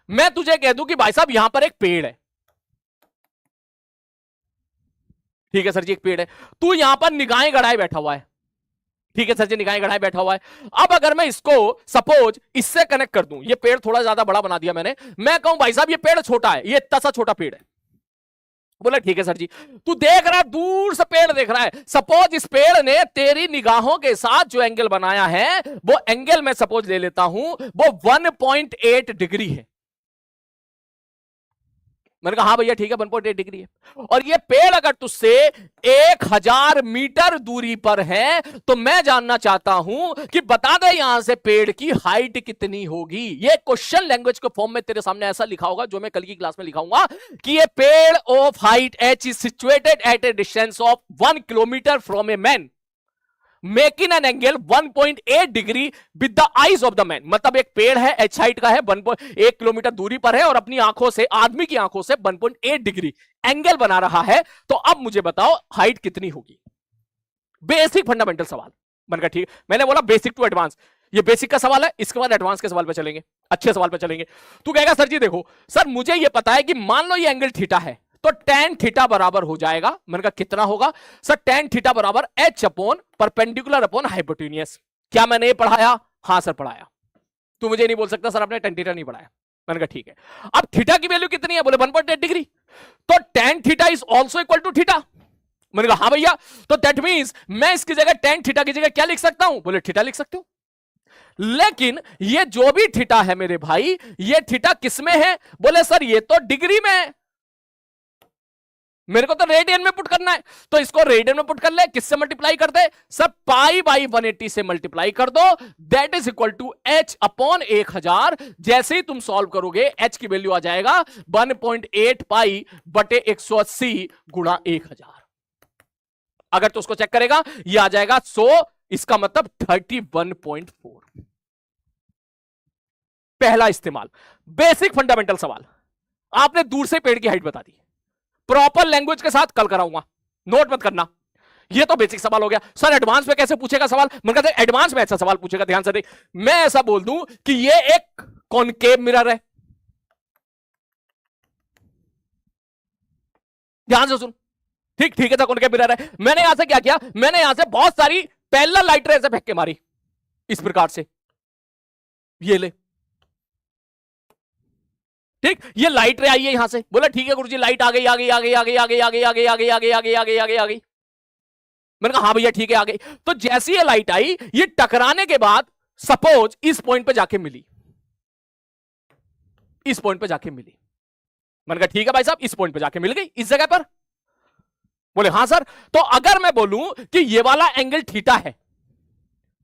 मैं तुझे कह दूं कि भाई साहब यहां पर एक पेड़ है, ठीक है सर जी एक पेड़ है, तू यहां पर निगाहें गड़ाए बैठा हुआ है, ठीक है सर जी निगाहें गड़ाए बैठा हुआ है। अब अगर मैं इसको सपोज इससे कनेक्ट कर दूं, ये पेड़ थोड़ा ज्यादा बड़ा बना दिया मैंने, मैं कहूं भाई साहब ये पेड़ छोटा है, ये इतना सा छोटा पेड़ है, बोला ठीक है सर जी। तू देख रहा है दूर से पेड़ देख रहा है, सपोज इस पेड़ ने तेरी निगाहों के साथ जो एंगल बनाया है वो एंगल मैं सपोज ले लेता हूं वो 1.8 डिग्री है। मैंने कहा हाँ भैया ठीक है 1.8 डिग्री है, और ये पेड़ अगर तुझसे 1000 मीटर दूरी पर है तो मैं जानना चाहता हूं कि बता दे यहां से पेड़ की हाइट कितनी होगी। ये क्वेश्चन लैंग्वेज के फॉर्म में तेरे सामने ऐसा लिखा होगा जो मैं कल की क्लास में लिखाऊंगा कि ये पेड़ of height h is situated at A distance of 1 kilometre from a man making an angle 1.8 degree with the eyes of the man. मतलब एक पेड़ है h हाइट का है 1 किलोमीटर दूरी पर है और अपनी आंखों से आदमी की आंखों से 1.8 डिग्री एंगल बना रहा है, तो अब मुझे बताओ हाइट कितनी होगी। बेसिक फंडामेंटल सवाल। मैंने कहा ठीक, मैंने बोला बेसिक टू एडवांस, ये बेसिक का सवाल है, इसके बाद एडवांस के सवाल पे चलेंगे, अच्छे सवाल पे चलेंगे। तू कहेगा सर जी देखो सर मुझे ये पता है कि मान लो ये एंगल थीटा है तो tan थीटा बराबर हो जाएगा। मैंने कहा कितना होगा सर, tan थीटा बराबर h upon perpendicular upon hypotenuse. क्या मैंने ये पढ़ाया? हाँ सर पढ़ाया। तू मुझे नहीं बोल सकता सर आपने tan थीटा नहीं पढ़ाया। मैंने कहा ठीक है, अब थीटा की वैल्यू कितनी है? बोले 1.8 डिग्री, तो tan theta is also equal to theta. मैंने कहा हाँ भैया, तो दैट मींस मैं इसकी जगह tan थीटा की जगह क्या लिख सकता हूं? बोले थीटा लिख सकते हो। लेकिन ये जो भी थीटा है मेरे भाई, ये थीटा किसमें है? बोले सर ये तो डिग्री में है, मेरे को तो रेडियन में पुट करना है, तो इसको रेडियन में पुट कर ले। किससे मल्टीप्लाई कर दे? सब पाई बाई 180 से मल्टीप्लाई कर दो, that is equal to h upon 1000। जैसे ही तुम सॉल्व करोगे h की वैल्यू आ जाएगा 1.8 पाई बटे 180 गुणा 1000। अगर तो उसको चेक करेगा ये आ जाएगा 100, इसका मतलब 31.4। पहला इस्तेमाल, बेसिक फंडामेंटल सवाल, आपने दूर से पेड़ की हाइट बता दी, प्रॉपर लैंग्वेज के साथ कल कराऊंगा, नोट मत करना। ये तो बेसिक सवाल हो गया। सर एडवांस में कैसे पूछेगा सवाल? मैंने कहा एडवांस में ऐसा सवाल पूछेगा, ध्यान से देख। मैं ऐसा बोल दूं कि ये एक कॉनकेव मिरर है, ध्यान से सुन, ठीक ठीक है, कॉनकेव मिरर है। मैंने यहां से क्या किया? मैंने यहां से बहुत सारी पैरेलल लाइट रेज़ फेंक के मारी इस प्रकार से, ये ले, ठीक, ये लाइट रे आई है यहां से। बोला ठीक है गुरुजी लाइट आ गई आ गई आ गई आ गई आ गई आ गई आ गई आ गई आ गई आ गई आ गई आ गई आ गई। मैंने कहा हाँ भैया ठीक है आ गई। तो जैसी ये लाइट आई, ये टकराने के बाद सपोज इस पॉइंट पे जाके मिली, इस पॉइंट पे जाके मिली। मैंने कहा ठीक है भाई साहब इस पॉइंट पे जाके मिल गई, इस जगह पर। बोले हाँ सर, तो अगर मैं बोलूं कि ये वाला एंगल थीटा है,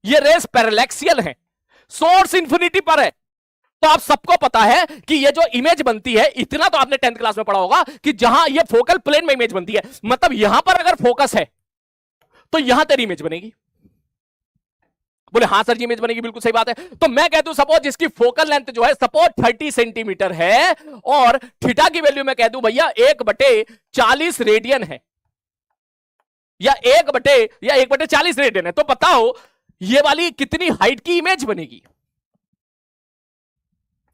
ये रेस पैरेलैक्सियल है, सोर्स इंफिनिटी पर है, तो आप सबको पता है कि ये जो इमेज बनती है, इतना तो आपने 10th क्लास में पढ़ा होगा कि जहां ये फोकल प्लेन में इमेज बनती है, मतलब यहां पर अगर फोकस है तो यहां तेरी इमेज बनेगी। बोले हाँ सर जी इमेज बनेगी, बिल्कुल सही बात है। तो मैं कहता हूं सपोज इसकी फोकल लेंथ जो है सपोज 30 सेंटीमीटर है और थीटा की वैल्यू मैं कह दूं भैया 1/40 रेडियन है, या 1/40 रेडियन है, तो बताओ ये वाली कितनी हाइट की इमेज बनेगी?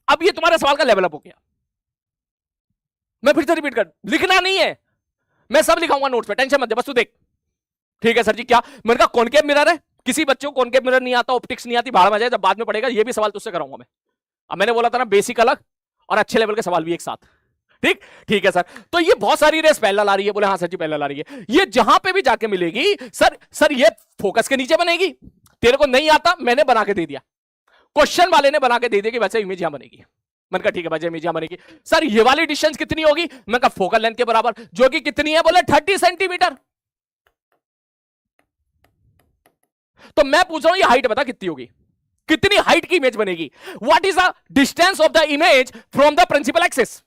अब ये तुम्हारे सवाल का लेवल अप हो गया। मैं फिर से रिपीट कर, लिखना नहीं है, मैं सब लिखाऊंगा नोट्स पे, टेंशन मत दे, बस तू देख। ठीक है सर जी क्या? मैंने कहा कॉनकेव मिरर है, किसी बच्चों को कॉनकेव मिरर नहीं आता, ऑप्टिक्स नहीं आती, भाड़ में जाए, जब बाद में पड़ेगा ये भी सवाल तुझसे कराऊंगा मैं। अब मैंने बोला था ना बेसिक अलग और अच्छे लेवल के सवाल भी एक साथ, ठीक ठीक है सर। तो ये बहुत सारी रेस पैरेलल आ रही है। बोले हाँ सर जी पैरेलल आ रही है, ये जहां पे भी जाके मिलेगी सर ये फोकस के नीचे बनेगी। तेरे को नहीं आता, मैंने बना के दे दिया, क्वेश्चन वाले ने बना के दे दिया कि वैसे इमेज यहां बनेगी। मैंने कहा ठीक है भाई इमेज यहां बनेगी। सर ये वाली डिस्टेंस कितनी होगी? मैंने कहा फोकल लेंथ के बराबर, जो कि कितनी है? बोले 30 सेंटीमीटर। तो मैं पूछ रहा हूं ये हाइट बता कितनी होगी, कितनी हाइट की इमेज बनेगी? What is the distance of the image from the principal axis?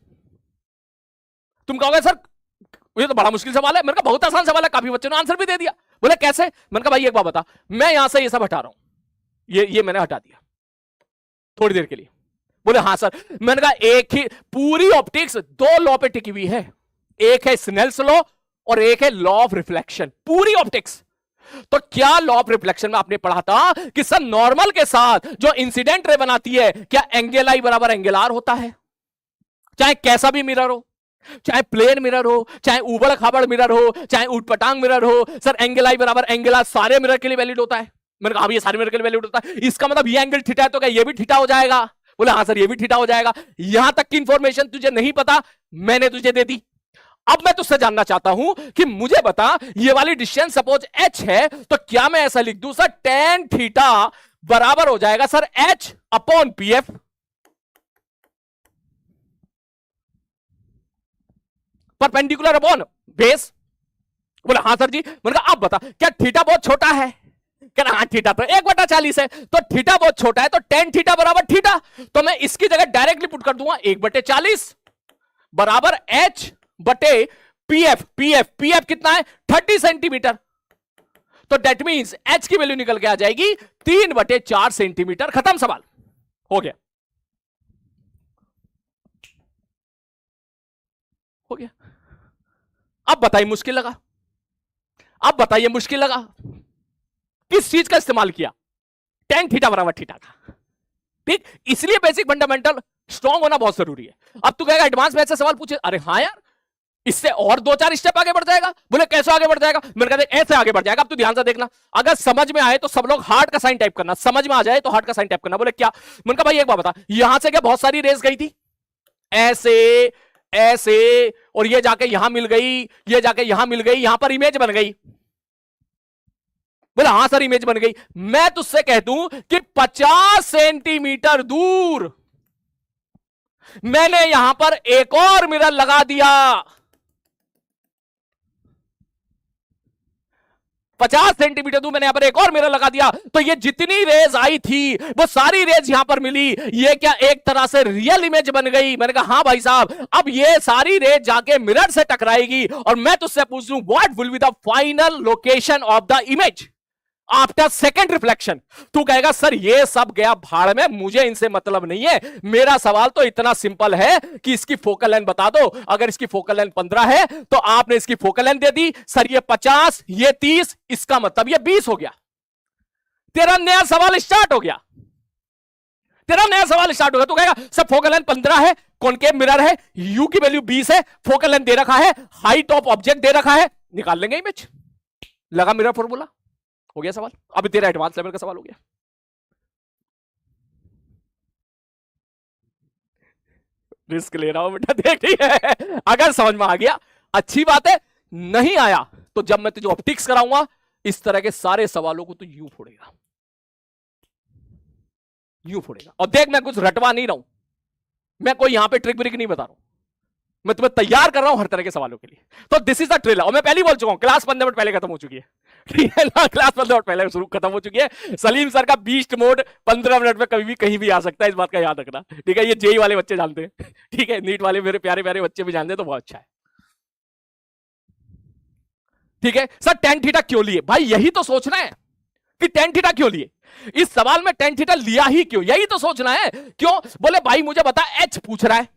तुम कहोगे सर ये तो बड़ा मुश्किल सवाल है। मैंने कहा बहुत आसान सवाल है, काफी बच्चों ने आंसर भी दे दिया। बोले कैसे? मैंने कहा भाई एक बात बता, मैं यहां से ये सब हटा रहा हूं, ये मैंने हटा दिया थोड़ी देर के लिए। बोले हाँ सर। मैंने कहा एक ही पूरी ऑप्टिक्स 2 लॉ पे टिकी हुई है, एक है स्नेल्स लॉ और एक है लॉ ऑफ रिफ्लेक्शन, पूरी ऑप्टिक्स। तो क्या लॉ ऑफ रिफ्लेक्शन में आपने पढ़ा था कि सर नॉर्मल के साथ जो इंसिडेंट रे बनाती है, क्या एंगल आई बराबर एंगल आर होता है? चाहे कैसा भी मिरर हो, चाहे प्लेन मिरर हो, चाहे उबड़ खाबड़ मिरर हो, चाहे उठपटांग मिरर हो। सर एंगल आई बराबर एंगल आर सारे मिरर के लिए वैलिड होता है। मैंने कहा ये सारे मिरर के लिए वैलिड होता है, इसका मतलब ये एंगल थीटा है तो क्या ये भी थीटा हो जाएगा? बोले हाँ सर ये भी थीटा हो जाएगा। यहां तक की इंफॉर्मेशन तुझे नहीं पता, मैंने तुझे दे दी। अब मैं तुझसे जानना चाहता हूं कि मुझे बता, ये वाली डिस्टेंस सपोज h है, तो क्या मैं ऐसा लिख दूं सर tan थीटा बराबर हो जाएगा sir h upon pf? Perpendicular upon base. बोले हाँ सर जी। मैंने कहा अब बता, क्या थीटा बहुत छोटा है? कहना हाँ थीटा तो 1/40 है, तो थीटा बहुत छोटा है तो tan थीटा बराबर थीटा, तो मैं इसकी जगह डायरेक्टली पुट कर दूंगा 1/40 बराबर h बटे pf। pf कितना है? 30 सेंटीमीटर। तो दैट मींस h की वैल्यू निकल के आ जाएगी 3/4 सेंटीमीटर। खत्म, सवाल हो गया। हो गया। अब बताइए मुश्किल लगा? अब बताइए मुश्किल लगा? किस चीज का इस्तेमाल किया? tan थीटा बराबर थीटा का। ठीक, इसलिए बेसिक फंडामेंटल स्ट्रांग होना बहुत जरूरी है। अब तू कहेगा एडवांस मैथ से सवाल पूछे, अरे हाँ यार इससे और 2-4 स्टेप आगे बढ़ जाएगा। बोले कैसे आगे बढ़ जाएगा? मैंने कहा ऐसे आगे बढ़ जाएगा। अब तू ध्यान से देखना, अगर समझ में आए तो सब लोग हार्ट का साइन टाइप करना, समझ में आ जाए तो हार्ट का साइन टाइप करना। बोले क्या? मैंने कहा भाई एक बात बता, यहां से क्या बहुत सारी रेस गई थी? ऐसे ऐसे, और ये जाके यहां मिल गई, ये जाके यहां मिल गई, यहां पर इमेज बन गई। बोले हाँ सर इमेज बन गई। मैं तुझसे कह दूं कि 50 सेंटीमीटर दूर मैंने यहां पर एक और मिरर लगा दिया। 50 सेंटीमीटर दूर मैंने यहां पर एक और मिरर लगा दिया, तो ये जितनी रेज आई थी वो सारी रेज यहां पर मिली। ये क्या एक तरह से रियल इमेज बन गई? मैंने कहा हाँ भाई साहब, अब ये सारी रेज जाके मिरर से टकराएगी और मैं तुझसे पूछ लूं what will be the final location of the image after second reflection? तू कहेगा सर ये सब गया भाड़ में, मुझे इनसे मतलब नहीं है। मेरा सवाल तो इतना सिंपल है कि इसकी फोकल लेंथ बता दो। अगर इसकी फोकल लेंथ 15 है तो आपने इसकी फोकल लेंथ दे दी, सर ये 50, ये 30, इसका मतलब ये 20 हो गया। तेरा नया सवाल स्टार्ट हो गया। तेरा नया सवाल स्टार्ट हो गया। तू कहेगा सर फोकल लेंथ 15 है, कॉनकेव मिरर है, यू की वैल्यू 20 है, फोकल लेंथ दे रखा है, हाइट ऑफ ऑब्जेक्ट दे रखा है, निकाल लेंगे इमेज। लगा मिरर फॉर्मूला? हो गया सवाल। अब तेरा एडवांस लेवल का सवाल हो गया। रिस्क ले रहा हूं बेटा, देख रही है। अगर समझ में आ गया अच्छी बात है, नहीं आया तो जब मैं तुझे ऑप्टिक्स कराऊंगा इस तरह के सारे सवालों को तो यूं फोड़ेगा, यूं फोड़ेगा। और देख मैं कुछ रटवा नहीं रहा हूं, मैं कोई यहां पे ट्रिक ब्रिक नहीं बता रहा हूं, मैं तुम्हें तैयार कर रहा हूं हर तरह के सवालों के लिए। तो दिस इज द ट्रेलर। और मैं पहले ही बोल चुका हूं क्लास 15 मिनट पहले खत्म हो चुकी है। ठीक है ना, क्लास 15 मिनट पहले शुरू खत्म हो चुकी है। सलीम सर का बीस्ट मोड 15 मिनट में कभी भी कहीं भी आ सकता है, इस बात का याद रखना। ठीक है, ये जेई वाले बच्चे जानते हैं, ठीक है, नीट वाले मेरे प्यारे प्यारे बच्चे भी जानते हैं, तो बहुत अच्छा है। ठीक है सर tan थीटा क्यों लिए? भाई यही तो सोचना है कि tan थीटा क्यों लिए, इस सवाल में tan थीटा लिया ही क्यों, यही तो सोचना है। क्यों? बोले भाई मुझे बता, h पूछ रहा है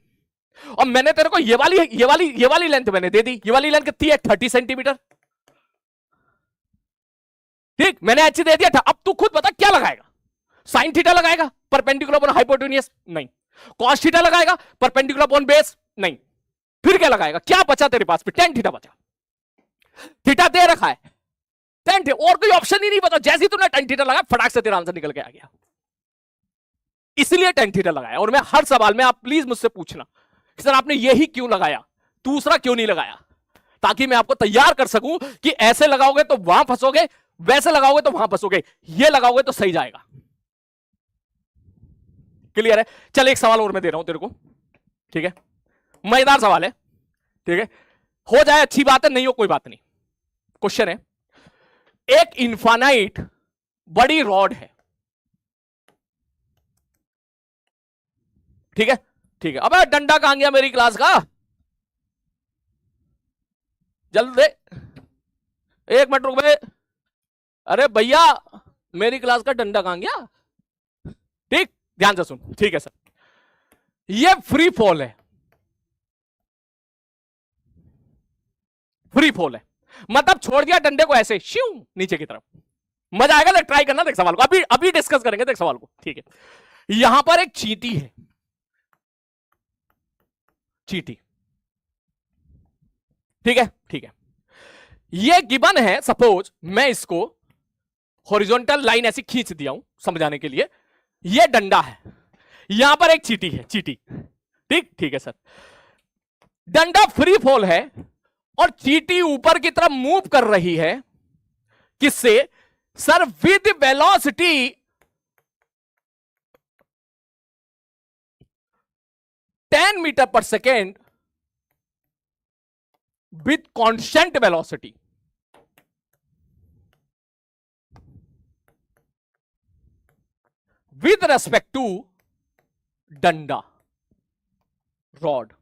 और मैंने तेरे को ये वाली लेंथ मैंने दे दी। ये वाली लेंथ कितनी है? 30 सेंटीमीटर। ठीक, मैंने h दे दिया था। अब तू खुद बता क्या लगाएगा? साइन थीटा लगाएगा परपेंडिकुलर अपॉन हाइपोटेन्यूस? नहीं। कॉस थीटा लगाएगा परपेंडिकुलर अपॉन बेस? नहीं। फिर क्या लगाएगा? क्या बचा तेरे पास? फिर tan थीटा बचा। थीटा दे रखा है, tan थीटा, और कोई ऑप्शन ही नहीं बता। जैसे ही तूने tan थीटा लगाया फटाक से तेरा आंसर निकल के आ गया, इसलिए tan थीटा लगाया। और मैं हर सवाल में, आप प्लीज मुझसे पूछना सर आपने यही क्यों लगाया, दूसरा क्यों नहीं लगाया, ताकि मैं आपको तैयार कर सकूं कि ऐसे लगाओगे तो वहां फंसोगे, वैसे लगाओगे तो वहां फंसोगे, ये लगाओगे तो सही जाएगा। क्लियर है? चल एक सवाल और मैं दे रहा हूं तेरे को, ठीक है, मजेदार सवाल है, ठीक है, हो जाए अच्छी बात है, नहीं हो कोई बात नहीं। क्वेश्चन है, एक इनफाइनाइट बड़ी रॉड है, ठीक है, ठीक है। अबे डंडा कहां गया मेरी क्लास का? जल्द दे, एक मिनट रुक बे। अरे भैया मेरी क्लास का डंडा कहां गया? ठीक, ध्यान से सुन, ठीक है सर। ये फ्री फॉल है, फ्री फॉल है, मतलब छोड़ दिया डंडे को ऐसे श्यू नीचे की तरफ। मजा आएगा, देख ट्राई करना, देख सवाल को अभी अभी डिस्कस करेंगे, देख सवाल को, ठीक है। यहां पर एक चींटी है, चीटी। ठीक है, ठीक है। ये गिवन है, सपोज मैं इसको हॉरिजॉन्टल लाइन ऐसी खींच दिया हूं समझाने के लिए। ये डंडा है, यहां पर एक चीटी है, चीटी। ठीक, ठीक है सर। डंडा फ्री फॉल है और चीटी ऊपर की तरफ मूव कर रही है। किससे सर? विद वेलोसिटी 10 मीटर पर second with constant velocity. With respect to डंडा, रॉड।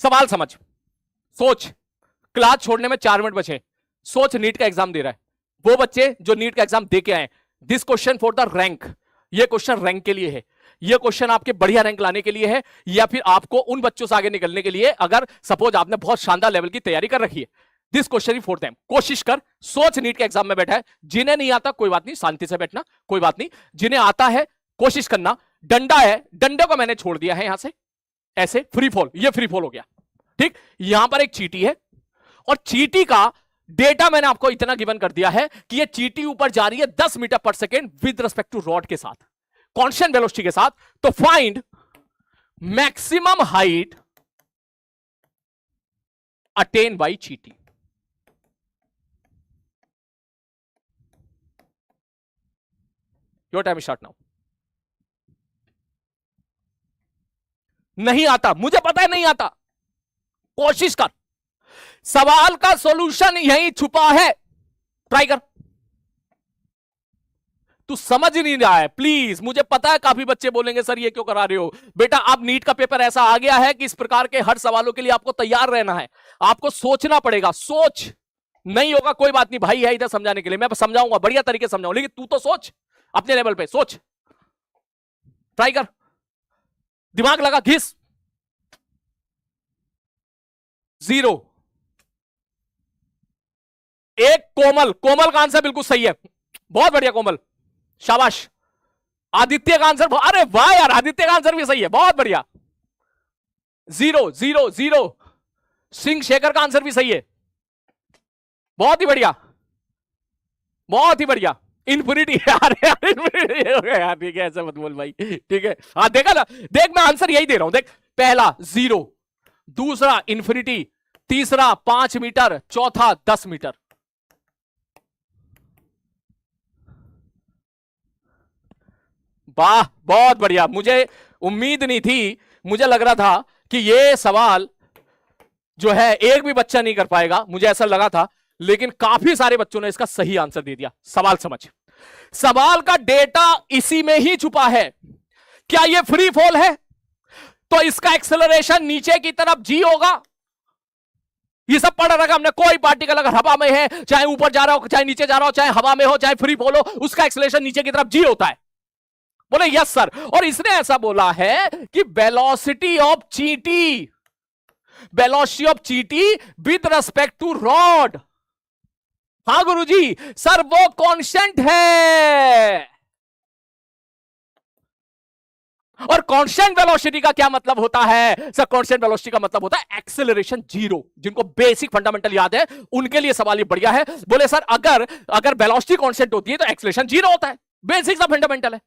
सवाल समझ, सोच। क्लास छोड़ने में 4 मिनट बचे। सोच, नीट का एग्जाम दे रहा है वो बच्चे जो नीट का एग्जाम दे के आए। This question for the rank. ये क्वेश्चन रैंक के लिए है। ये क्वेश्चन आपके बढ़िया रैंक लाने के लिए है, या फिर आपको उन बच्चों से आगे निकलने के लिए, अगर सपोज आपने बहुत शानदार लेवल की तैयारी कर रखी है। This question is for them. कोशिश कर, सोच, नीट के एग्जाम में बैठा है। जिन्हें नहीं आता कोई बात नहीं, शांति से बैठना, कोई बात नहीं। जिन्हें आता है कोशिश करना। डंडा है, डंडे को मैंने छोड़ दिया है यहां से, ऐसे फ्री फॉल। ये फ्री फॉल हो गया। ठीक, यहां पर एक चीटी है और चीटी का डेटा मैंने आपको इतना गिवन कर दिया है कि ये चीटी ऊपर जा रही है 10 मीटर पर second with respect to rod के साथ, कांस्टेंट वेलोसिटी के साथ। तो find maximum height attain by चीटी। Your time start now. नहीं आता, मुझे पता है नहीं आता। कोशिश कर, सवाल का सॉल्यूशन यहीं छुपा है। ट्राई कर। तू समझ नहीं रहा है, प्लीज। मुझे पता है काफी बच्चे बोलेंगे सर ये क्यों करा रहे हो। बेटा, अब नीट का पेपर ऐसा आ गया है कि इस प्रकार के हर सवालों के लिए आपको तैयार रहना है। आपको सोचना पड़ेगा। सोच, नहीं होगा कोई बात नहीं, भाई है इधर समझाने के लिए। मैं समझाऊंगा, बढ़िया तरीके से समझाऊंगा, लेकिन तू तो सोच अपने लेवल पे। सोच, ट्राई कर, दिमाग लगा, घिस। 0। एक कोमल, कोमल का आंसर बिल्कुल सही है। बहुत बढ़िया कोमल, शाबाश। आदित्य का आंसर, अरे वाह यार, आदित्य का आंसर भी सही है, बहुत बढ़िया। 0 0 0। सिंह शेखर का आंसर भी सही है, बहुत ही बढ़िया, बहुत ही बढ़िया। इन्फिनिटी यार, इन्फिनिटी हो गया यार। ठीक है, ऐसा मत बोल भाई, ठीक है। हाँ देखा ना, देख मैं आंसर यही दे रहा हूं। देख, पहला 0, दूसरा इन्फिनिटी, तीसरा 5 मीटर, चौथा 10 मीटर। वाह, बहुत बढ़िया। मुझे उम्मीद नहीं थी, मुझे लग रहा था कि ये सवाल जो है एक भी बच्चा नहीं कर पाएगा, मुझे ऐसा लगा था, लेकिन काफी सारे बच्चों ने इसका सही आंसर दे दिया। सवाल समझ, सवाल का डेटा इसी में ही छुपा है। क्या ये फ्री फॉल है तो इसका एक्सेलरेशन नीचे की तरफ जी होगा। ये सब पढ़ रखा हमने। कोई पार्टिकल अगर हवा में है, चाहे ऊपर जा रहा हो, चाहे नीचे जा रहा हो, चाहे हवा में हो, चाहे फ्री फॉल हो, उसका एक्सेलरेशन नीचे की तरफ जी होता है। बोले यस सर। और इसने ऐसा बोला है कि वेलोसिटी ऑफ चीटी, वेलोसिटी ऑफ चीटी विद रिस्पेक्ट टू रॉड। हाँ गुरुजी, सर वो कांस्टेंट है। और कांस्टेंट वेलोसिटी का क्या मतलब होता है सर? कांस्टेंट वेलोसिटी का मतलब होता है एक्सेलरेशन 0। जिनको बेसिक फंडामेंटल याद है उनके लिए सवाल ये बढ़िया है। बोले सर अगर वेलोसिटी कांस्टेंट होती है तो एक्सेलरेशन 0 होता है। बेसिक सा फंडामेंटल है।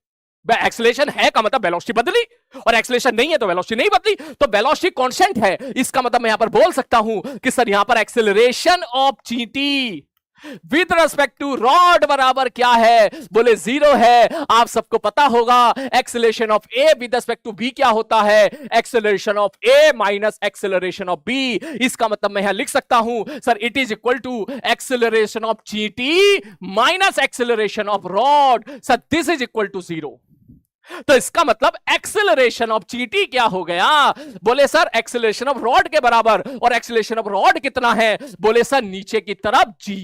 एक्सेलरेशन है का मतलब वेलोसिटी बदली, और एक्सेलरेशन नहीं है तो वेलोसिटी नहीं बदली। तो वेलोसिटी कांस्टेंट है, इसका मतलब मैं यहां पर बोल सकता हूं कि सर यहां पर एक्सेलरेशन ऑफ चीटी विद रिस्पेक्ट टू रॉड बराबर क्या है? बोले 0 है। आप सबको पता होगा acceleration of A with respect to B क्या होता है? Acceleration of A minus acceleration of B. इसका मतलब मैं यहां लिख सकता हूं sir it is equal to acceleration of चीटी minus acceleration of rod. Sir this is equal to 0। तो इसका मतलब एक्सेलरेशन ऑफ चीटी क्या हो गया? बोले सर एक्सेलरेशन ऑफ रॉड के बराबर। और एक्सेलरेशन ऑफ रॉड कितना है? बोले सर नीचे की तरफ जी।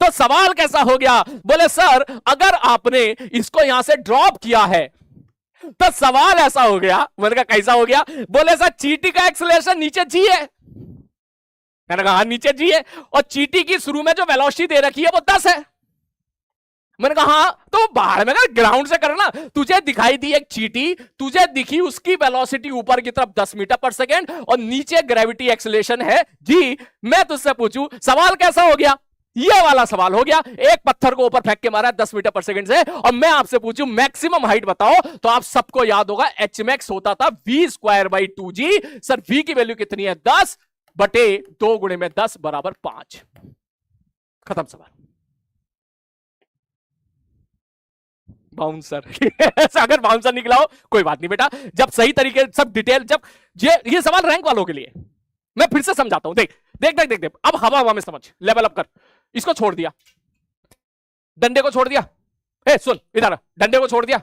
तो सवाल कैसा हो गया? बोले सर अगर आपने इसको यहां से ड्रॉप किया है तो सवाल ऐसा हो गया। मैंने कहा कैसा हो गया? बोले सर चीटी का एक्सेलरेशन नीचे जी है। मैंने कहा नीचे जी है, और चीटी की शुरू में जो वेलोसिटी दे रखी है वो 10 है। मैंने कहा हाँ, तो बाहर में ग्राउंड से करना। तुझे दिखाई दी एक चींटी, तुझे दिखी उसकी वेलोसिटी ऊपर की तरफ 10 मीटर पर सेकेंड और नीचे ग्रेविटी एक्सेलरेशन है जी। मैं तुझसे पूछूं सवाल कैसा हो गया? ये वाला सवाल हो गया। एक पत्थर को ऊपर फेंक के मारा 10 मीटर पर सेकंड से, और मैं आपसे पूछूं मैक्सिमम हाइट बताओ, तो आप सबको याद होगा एच मैक्स होता था v²/2g। सर v की वैल्यू कितनी है? 10 बटे 2 गुणे में 10 बराबर 5। खत्म सवाल। बाउंसर अगर बाउंसर निकला हो कोई बात नहीं बेटा, जब सही तरीके सब डिटेल, जब ये सवाल रैंक वालों के लिए। मैं फिर से समझाता हूं, देख देख देख देख, देख। अब हवा हवा में समझ, लेवल अप कर। इसको छोड़ दिया, डंडे को छोड़ दिया। ए सुन इधर, डंडे को छोड़ दिया।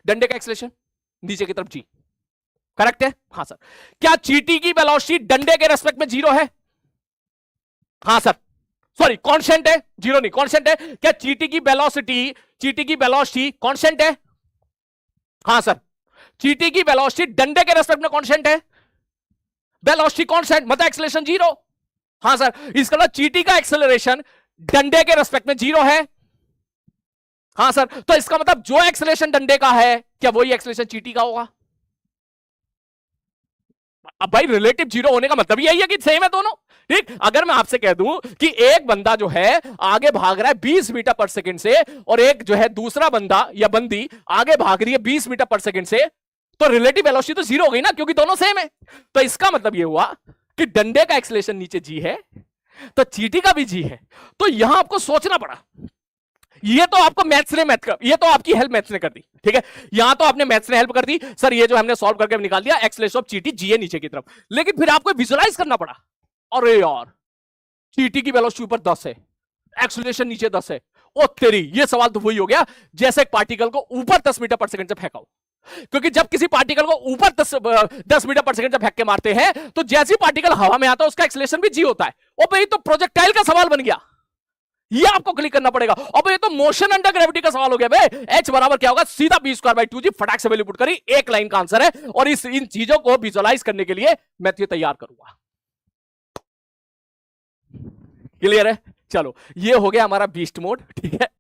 डंडे का एक्सेलरेशन नीचे की तरफ जी, करेक्ट है? हाँ सर। क्या चींटी की वेलोसिटी डंडे के रेस्पेक्ट में 0 है? हाँ सर। सॉरी कांस्टेंट है, 0 नहीं, कांस्टेंट है। क्या चींटी की वेलोसिटी कांस्टेंट है? हाँ सर। चींटी की वेलोसिटी डंडे के रेस्पेक्ट में कांस्टेंट है। वेलोसिटी कांस्टेंट मतलब एक्सेलरेशन 0। हाँ सर। इसका मतलब चींटी का एक्सेलरेशन डंडे के रेस्पेक्ट में 0 है। हाँ सर। तो इसका मतलब जो एक्सेलरेशन डंडे का है, क्या वही एक्सेलरेशन चींटी का होगा? अब भाई रिलेटिव 0 होने का मतलब यही है कि सेम है दोनों। ठीक, अगर मैं आपसे कह दूं कि एक बंदा जो है आगे भाग रहा है 20 मीटर पर सेकंड से, और एक जो है दूसरा बंदा या बंदी आगे भाग रही है 20 मीटर पर सेकंड से, तो रिलेटिव वेलोसिटी तो 0 हो गई ना, क्योंकि दोनों सेम है। तो इसका मतलब यह हुआ कि डंडे का एक्सेलरेशन नीचे g है, तो चींटी का भी g है। तो यहां आपको सोचना पड़ा। ये तो आपको ये तो आपकी हेल्प मैथ्स ने कर दी, ठीक है। यहां तो आपने मैथ्स ने हेल्प कर दी सर, ये जो हमने सॉल्व करके निकाल दिया एक्सेलरेशन ऑफ चींटी जी है नीचे की तरफ, लेकिन फिर आपको विजुअलाइज करना पड़ा। अरे यार चींटी की वेलोसिटी ऊपर 10 है, एक्सेलरेशन नीचे 10 है। ओ तेरी, ये सवाल तो वही हो गया जैसे एक पार्टिकल को ऊपर 10 मीटर पर सेकंड से फेंका हो। क्योंकि जब किसी पार्टिकल को ऊपर 10 मीटर पर सेकंड से फेंक के मारते हैं, तो जैसी पार्टिकल हवा में आता है उसका एक्सेलरेशन भी जी होता है। ओ भाई तो प्रोजेक्टाइल का सवाल बन गया, ये आपको क्लिक करना पड़ेगा। और ये तो मोशन अंडर ग्रेविटी का सवाल हो गया बे। एच बराबर क्या होगा? सीधा v²/2g, फटाक से वैल्यू पुट करी, एक लाइन का आंसर है। और इन चीजों को विजुअलाइज करने के लिए मैं ये तैयार करूंगा। क्लियर है? चलो ये हो गया हमारा बीस्ट मोड, ठीक है।